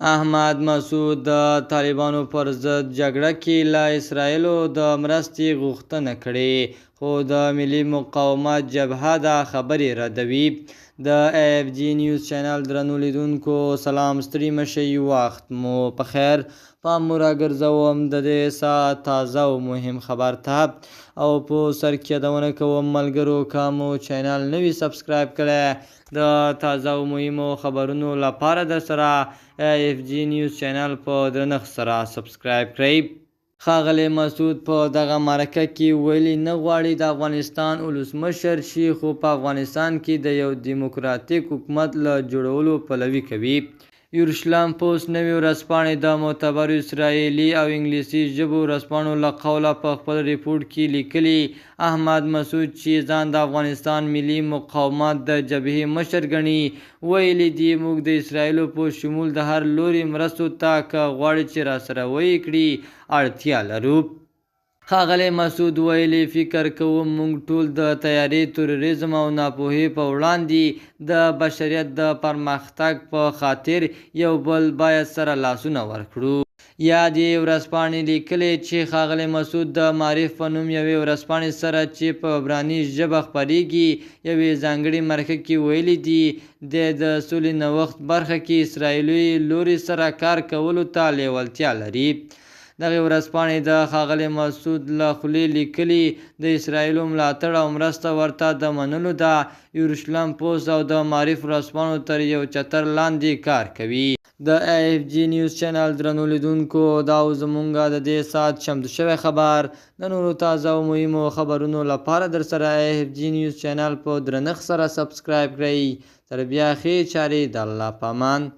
احمد مسعود د طالبانو پر ضد جګړه کې له اسرائیلو د مرستې غوښتنه کړې، خو د ملي مقاومت جبهه دا خبرې ردوي. د AFG نیوز چینل درنو لیدونکو سلام، ستړي مشئ، وخت مو په خیر. پام مو راګرځوم د دې ساعت تازه او مهم خبر ته، او په سر کې یادونه کوم ملګرو که مو چینل نوي سبسکرایب کړی د تازه او مهمو خبرونو لپاره در سره AFG نیوز چینل په درنښت سره سبسکرایب کړئ. ښاغلی مسعود په دغه مرکه کې ویلي نه غواړي د افغانستان ولسمشر شي، خو په افغانستان کې د یو دیموکراتیک حکومت له جوړولو پلوي کوي. یروشلم پوسټ نوې ورځپاڼې د معتبرو اسرائیلي او انګلیسي ژبو ورځپاڼو له قوله په خپل ریپورټ کې لیکلي، احمد مسعود چې ځان د افغانستان ملي مقاومت د جبهې مشر ګڼي، ویلي دي موږ د اسرائیلو په شمول د هر لوري مرستو ته که غواړي چې راسره وکړي اړتیا لرو. ښاغلی مسعود ویلي فکر کوم موږ ټول د تیارې، تروریزم او ناپوهۍ په وړاندې د بشریت د پرمختګ په خاطر یو بل باید سره لاسونه ورکړو. یادې ورځپاڼې لیکلي چې ښاغلی مسعود د معارف په نوم یوې ورځپاڼې سره چې په عبراني ژبه خپریږي یوې ځانګړې مرکه کې ویلي دي د سولې نوښت برخه کې اسرائیلي لوري سره کار کولو ته لیوالتیا لري. دغه ورځپاڼې د ښاغلي مسعود له خولې لیکلي د اسرائیلو ملاتړ او مرسته ورته د منلو ده. یروشلم پوسټ او د معارف ورځپاڼو تر یو چتر لاندې کار کوي. د AFG نیوز چینل درنو لیدونکو دا و زموږ د دې ساعت چمتو شوی خبر. د نورو تازه او مهمو خبرونو لپاره در سره AFG نیوز چینل په درنښت سره سبسکرایب کړئ. تر بیا ښې چارې، د الله په امان.